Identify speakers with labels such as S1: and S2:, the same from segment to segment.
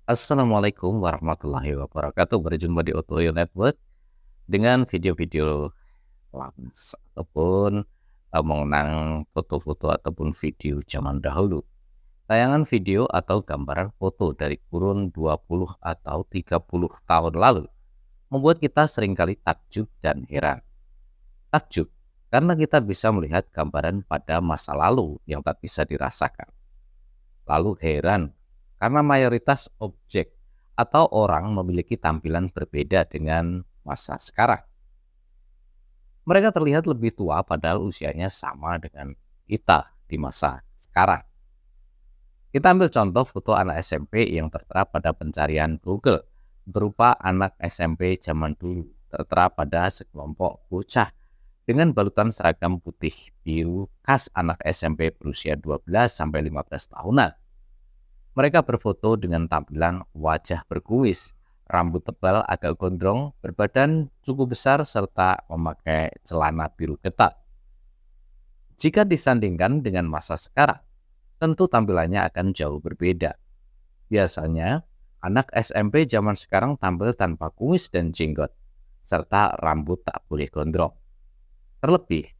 S1: Assalamualaikum warahmatullahi wabarakatuh. Berjumpa di Otoyo Network dengan video-video lawas ataupun mengenang foto-foto ataupun video zaman dahulu. Tayangan video atau gambaran foto dari kurun 20 atau 30 tahun lalu membuat kita seringkali takjub dan heran. Takjub karena kita bisa melihat gambaran pada masa lalu yang tak bisa dirasakan. Lalu heran karena mayoritas objek atau orang memiliki tampilan berbeda dengan masa sekarang. Mereka terlihat lebih tua padahal usianya sama dengan kita di masa sekarang. Kita ambil contoh foto anak SMP yang tertera pada pencarian Google berupa anak SMP zaman dulu, tertera pada sekelompok bocah dengan balutan seragam putih biru khas anak SMP berusia 12-15 tahunan. Mereka berfoto dengan tampilan wajah berkumis, rambut tebal agak gondrong, berbadan cukup besar, serta memakai celana biru ketat. Jika disandingkan dengan masa sekarang, tentu tampilannya akan jauh berbeda. Biasanya, anak SMP zaman sekarang tampil tanpa kumis dan jenggot, serta rambut tak boleh gondrong. Terlebih,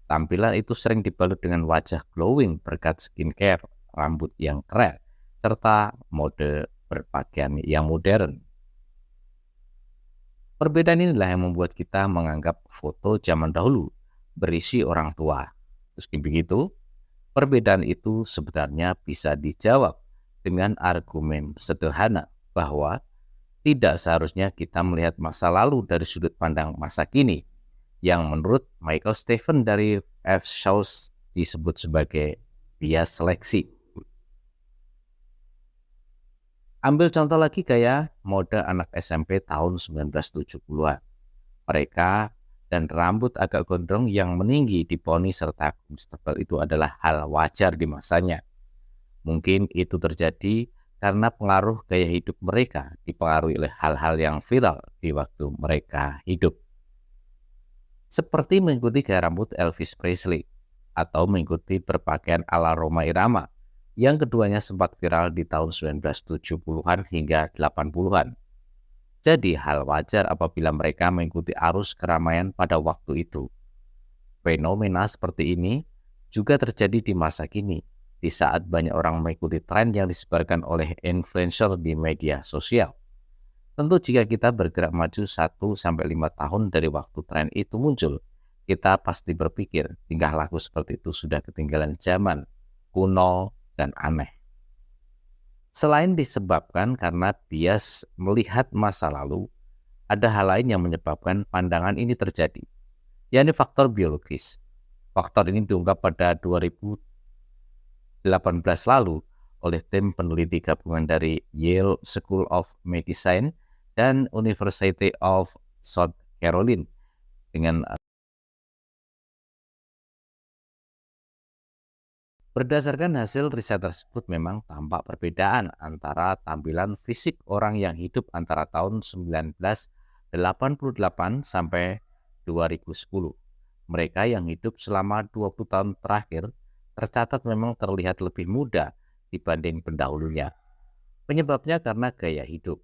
S1: tampilan itu sering dibalut dengan wajah glowing berkat skincare, rambut yang keren, serta mode berpakaian yang modern. Perbedaan inilah yang membuat kita menganggap foto zaman dahulu berisi orang tua. Meski begitu, perbedaan itu sebenarnya bisa dijawab dengan argumen sederhana bahwa tidak seharusnya kita melihat masa lalu dari sudut pandang masa kini, yang menurut Michael Stephen dari F. Shaws disebut sebagai bias seleksi. Ambil contoh lagi gaya mode anak SMP tahun 1970-an. Mereka dan rambut agak gondrong yang meninggi di poni serta kumis tebal itu adalah hal wajar di masanya. Mungkin itu terjadi karena pengaruh gaya hidup mereka dipengaruhi oleh hal-hal yang viral di waktu mereka hidup. Seperti mengikuti gaya rambut Elvis Presley atau mengikuti berpakaian ala Rhoma Irama, yang keduanya sempat viral di tahun 1970-an hingga 80-an. Jadi hal wajar apabila mereka mengikuti arus keramaian pada waktu itu. Fenomena seperti ini juga terjadi di masa kini, di saat banyak orang mengikuti tren yang disebarkan oleh influencer di media sosial. Tentu jika kita bergerak maju 1-5 tahun dari waktu tren itu muncul, kita pasti berpikir tingkah laku seperti itu sudah ketinggalan zaman, kuno, dan aneh. Selain disebabkan karena bias melihat masa lalu, ada hal lain yang menyebabkan pandangan ini terjadi, yakni faktor biologis. Faktor ini diungkap pada 2018 lalu oleh tim peneliti gabungan dari Yale School of Medicine dan University of South Carolina dengan berdasarkan hasil riset tersebut memang tampak perbedaan antara tampilan fisik orang yang hidup antara tahun 1988 sampai 2010. Mereka yang hidup selama 20 tahun terakhir tercatat memang terlihat lebih muda dibanding pendahulunya. Penyebabnya karena gaya hidup.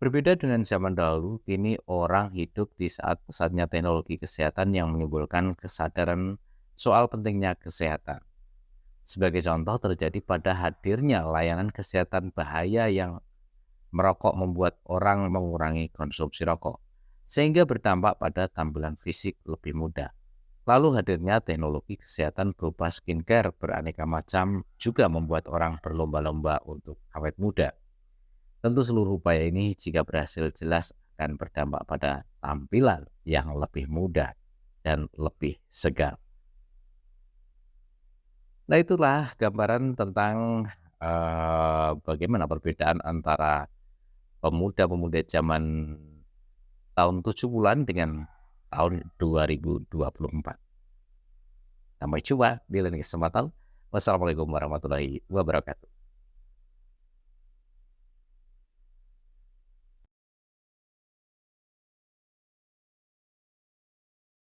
S1: Berbeda dengan zaman dahulu, kini orang hidup di saat pesatnya teknologi kesehatan yang menimbulkan kesadaran soal pentingnya kesehatan. Sebagai contoh terjadi pada hadirnya layanan kesehatan bahaya yang merokok membuat orang mengurangi konsumsi rokok, sehingga berdampak pada tampilan fisik lebih muda. Lalu hadirnya teknologi kesehatan berupa skincare beraneka macam juga membuat orang berlomba-lomba untuk awet muda. Tentu seluruh upaya ini jika berhasil jelas akan berdampak pada tampilan yang lebih muda dan lebih segar. Nah, itulah gambaran tentang bagaimana perbedaan antara pemuda-pemuda zaman tahun 70-an dengan tahun 2024. Sampai jumpa di lain kesempatan. Wassalamualaikum warahmatullahi wabarakatuh.